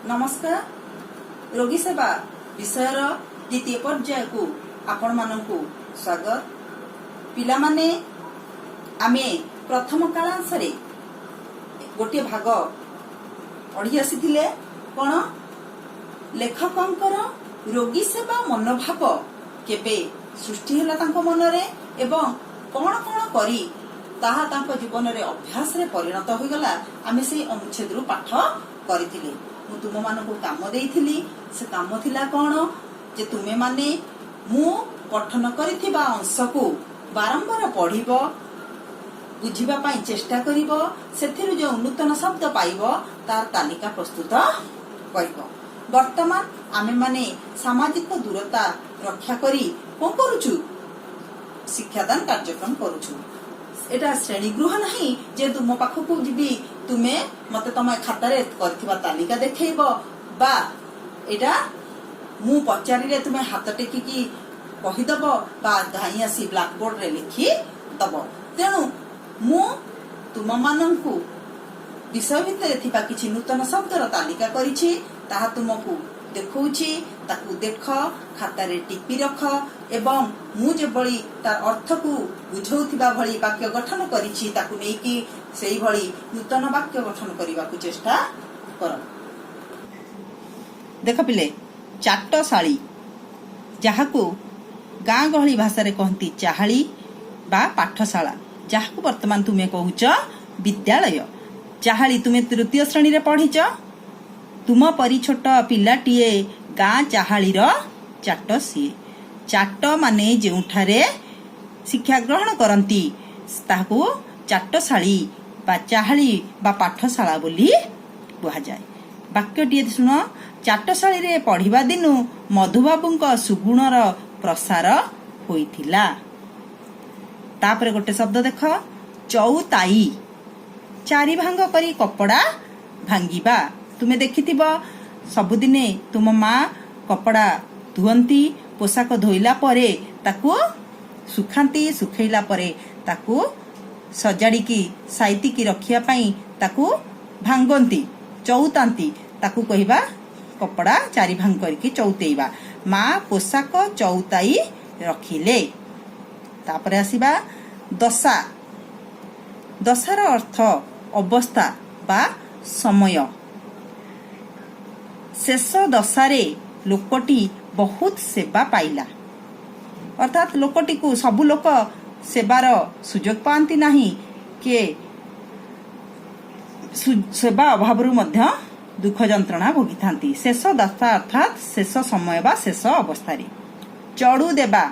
नमस्कार। रोगी सेवा विषय द्वितीय पर्याय को आपण मानकु स्वागत। पिला माने आमे प्रथम कालांश रे गोटे भाग पढ़ी आसीथिले कोन लेखकंकर रोगी सेवा मनोभाव केबे सृष्टि होला तांको मनरे एवं कोन कोन करी ताहा तांको जीवन रे अभ्यास रे परिणत होई गला। आमे से अनुच्छेद रु पाठ करिथिले। मु तुम मानकु काम देइथिली। से काम थिला कोन जे तुमे माने मु पठन करिथिबा अंश को बारंबार पढ़िबो, बुझिबा पई चेष्टा करिबो, सेथिरु जो नूतन शब्द पाइबो तार तालिका प्रस्तुत करिबो। वर्तमान आमे माने सामाजिक दूरता रक्षा करी कोन करूछु, शिक्षादान कार्यक्रम करूछु। एटा श्रेणी गृह नहीं जे तुम पाखकु जिबी तुमे मते तम खाता रे करथिबा तालिका देखैबो बा एटा मु पचारिले तुमे हाथ टेकी की कहि दबो बा धाई आसी ब्लैक बोर्ड रे लिखि दबो। तेनु मु तुम माननकु विषय भितर थिबा किछि नूतन शब्दर तालिका करिछि, ताहा तुमकु देखौछि। ताकु देख, खाता रे टिपी रख एवं मु जे बळी तार अर्थ को बुझौथिबा भଳି वाक्य गठन करिछि ताकु नेकी सेही भଳି नूतन वाक्य गठन करिबा को चेष्टा कर। देख पिले चाटशाली जहाकू गाँ गहली भाषा रे कहती चाहाली बा पाठशाला, जहाकू वर्तमान तुमे कहूच विद्यालय। चाहाली तुमे तृतीय श्रेणी रे पढ़ीच। तुम परी छोट पिलाटीए गाँ चाहाली रो चाट सीए। चाट माने जेउठारे शिक्षा ग्रहण करती ताकू चाटशाली बा चाहाली बा पाठशाला बोली कुहा जाए। वाक्यटी सुन, चाटशाली रे पढ़िबा दिनु मधुबाबूंक सुगुणर प्रसार होइथिला। तापरे गोटे शब्द देख, चौताई। चारि भांग करी कपड़ा भांगिबा। तुमे देखिथिबो सबुदिने तुम माँ कपड़ा धुअंती, पोशाक धोइला परे ताकू सुखांती, सुखैला परे ताकू सजाड़ी की साइती की रखिया पाई ताकू भांगंती, चौतांती। ताकू कहिबा कपड़ा चारि भांग करके चौतेइबा। माँ पोशाक चौताई रखिले। तापरे आसीबा दशा। दशार अर्थ अवस्था बा समय। शेष दशारे लोकटी बहुत सेवा पाइला, अर्थात लोकटी को सबु लोक सेवार सुजोग पाती नहीं के सेवा अभाव मध्य दुख जंत्रणा भोगी थांती। शेष दशा अर्थात शेष समय बा शेष अवस्था। चढ़ू देबा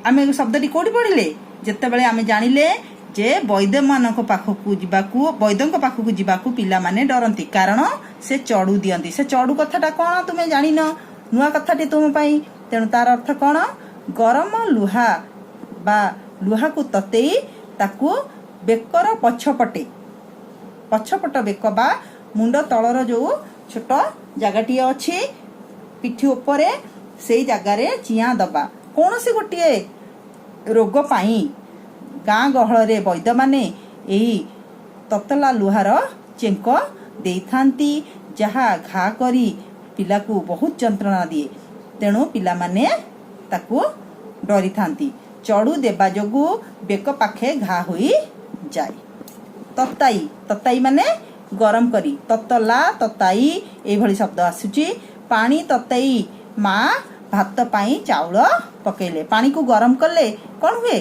आमे शब्दटी कोठी पढ़िले जते बेले आमे जानिले जे वैद्य मानक पाखकु जिबाकू वैद्यंक पाखकु जिबाकू पिला माने डरंती, कारण से चढ़ू दियंती। से चढ़ू कथाटा कोन तुमे जानिन, नुआ कथाटी तुम पाई। तेणु तार अर्थ कोन, गरम लुहा बा लुहा को ततेई ताकू बेकर पछपटे, पछपट बेक बा मुंड तलर जो छोट जगाटी अछि पिठी उपरे सेई जगारे चिया दबा। कोनोसी गोटिए रोग पाई गाँ गहल रे वैद्य माने एही ततला लुहार चेंक देइथांती, जहा घा करी पिला को बहुत जंत्रणा दिए। तेणु पिला माने ताकू डरी थांती। चढ़ू देबा जोगु बेक पाखे घा होई जाए। तताई, तताई माने गरम करी। ततला तताई ए भली शब्द आसुची। पानी तताई, माँ भात पाई चाउल पकेले। पानी को गरम कले कौन हुए,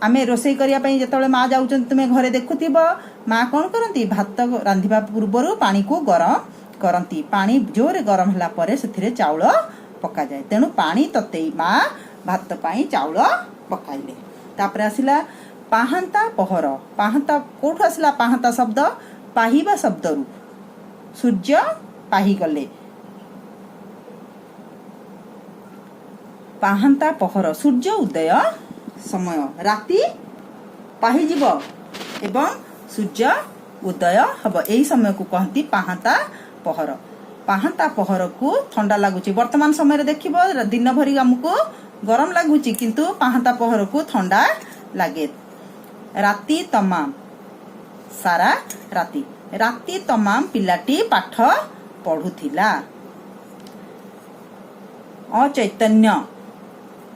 आमे रोषेई करिया पई जेतबेले माँ जाउचन तुमे घरे देखुथिबो माँ कौन करती, भात रांधिबा पूर्वरु पानी को गरम करती। पानी जोरे गरम हला परे सेथिरे चाउल पका जाए। तेणु पानी ततेई माँ भात पाई चाउल पकाइले। तापरे आसिला पाहांता पहर। पाहांता कोठु आसिला, पाहांता शब्द पाहिबा शब्दरु। सूर्य पाही गले। पाहांता पहर सूर्य उदय समय। राति पाही जीव एवं सूर्य उदय हब, एही समय को कहती पाहांता पहर। पाहांता पहर को ठंडा लगुच। वर्तमान समय रे देखिबो दिन भरी हमको गरम लगुच, किंतु पाहांता पहर को ठंडा लगे। राति तमाम सारा राति। राति तमाम पिलाटी पाठ पढ़ुथिला। अचैतन्य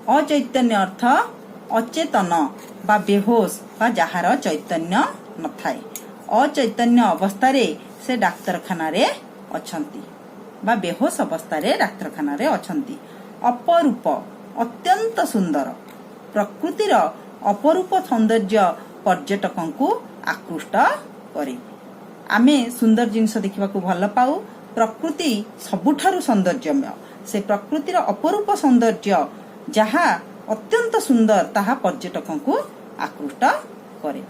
अचैतन्य अर्थ अचेतन बा बेहोश बा जहार चैतन्य नथाए। अचैतन्य अवस्था से डाक्तरखाना रे अछंती बा बेहोश अवस्था रे डाक्तरखाना रे अछंती। अपरूप अत्यंत सुंदर प्रकृतिर अपरूप सौंदर्य पर्यटकों को आकृष्ट करे। आमे सुंदर जिनस देखा भल पाऊ। प्रकृति सबुठारु सौंदर्यमय। से प्रकृतिर अपरूप सौंदर्य जहा अत्यंत सुंदर ताहा पर्यटकों को आकृष्ट करे।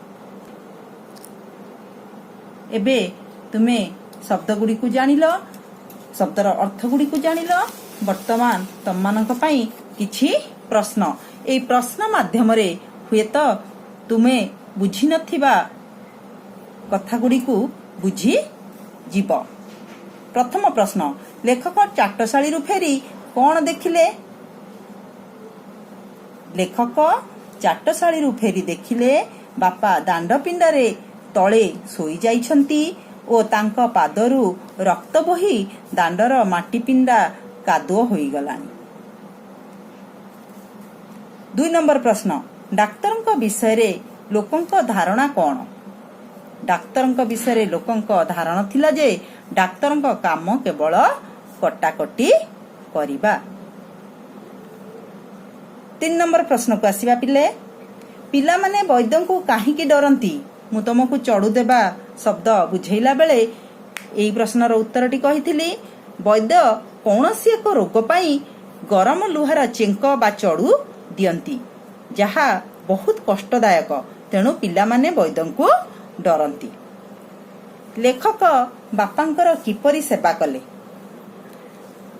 एबे तुमे शब्द गुडी को जानिल, शब्दर अर्थ गुडी को जानिल। वर्तमान तम मानक पई किछि प्रश्न। ए प्रश्न माध्यम रे हुए तो तुमे बुझी नथिबा कथा गुडी को बुझी जीव। प्रथम प्रश्न, लेखक चाटशाली रु फेरी कौन देखिले? लेखक चाटशाली रु फेरी देखिले बापा दांड पिंडारे तले सोई जाइछंती ओ तांक पादरू रक्त बोही दांडर माटी पिंडा कादुओ होई गलानी। 2 नंबर प्रश्न, डाक्तरଙ୍କ विषय लोकंक धारणा कौन? डाक्तरଙ୍କ विषय लोकंक धारणा थिला जे डाक्तरଙ୍କ काम केवल कटाकटी करिबा। 3 नंबर प्रश्न को आसीबा पिले। पिला माने वैद्य को काहे की डरंती? मु तुमको चढ़ू देबा शब्द बुझेला बेले एई प्रश्नर उत्तरटी कहिथिली। वैद्य कौनसी एक रोग पाई गरम लुहार चेंक बा चढ़ू दियंती जहा बहुत कष्टदायक, तेणु पिला माने वैद्य को डरंती। लेखक बापांकर किपरि सेवा कले?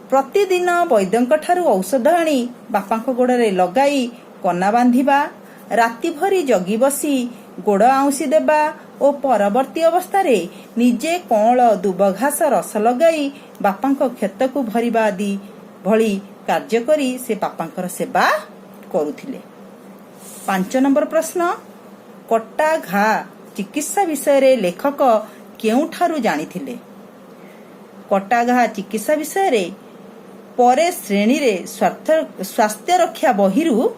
प्रतिदिन वैद्यंक ठारू औषध आनी बापांक गोड़े लगाई कना बांधिबा, राति भरी जगी बसी गोड़ आउसी देबा ओ परवर्ती अवस्था रे निजे कौल दुबघास रस लगाई बापांक क्षत को भरिबा आदि भली कार्य करी से बापांकर सेवा करुथिले। 5 नंबर प्रश्न, कटा घा चिकित्सा विषय रे लेखक केउठारू जानिथिले? कटा घा चिकित्सा विषय रे परे श्रेणी रे स्वास्थ्य रक्षा बहिरू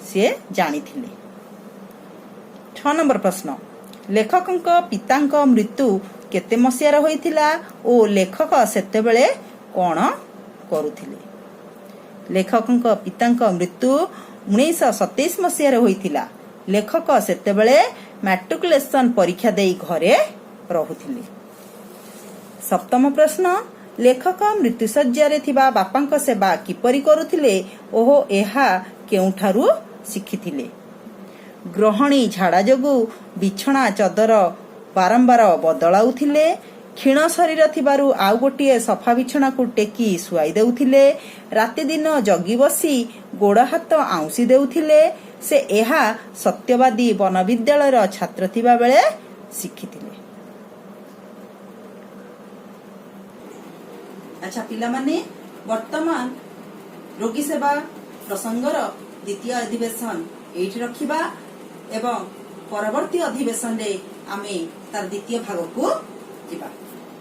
से जानिथिले। 6 नंबर प्रश्न, लेखकंक पितांक मृत्यु केते मसियार होइथिला ओ लेखक सेतेबेले कोन करुथिले? लेखकंक पितांक मृत्यु 1927 मसियार होइथिला। लेखक सेतेबेले मैट्रिकुलेशन परीक्षा देई घरे रहुथिले। 7 प्रश्न, लेखक मृत्युशज्यारे थिबा बापांक सेवा किपरि करुथिले ओहो एहा केउठारू शिखिथिले? ग्रहणी झाड़ा जोगु बिछଣା चदर बारंबार बदलाउथिले। क्षीण शरीर थिबारु आउ गोटिए सफा बिछଣା को टेकी सुआई देउथिले। राति दिन जगी बसी गोड़ हाथ आउसी देउथिले। से एहा सत्यवादी वन विद्यालय छात्र थिबा बेले शिखिथिले। अच्छा पिला माने वर्तमान रोगी सेवा प्रसंगर द्वितीय अधिवेशन एठी रखिबा एवं परवर्ती अधिवेशन रे आमे तार द्वितीय भाग को जिबा।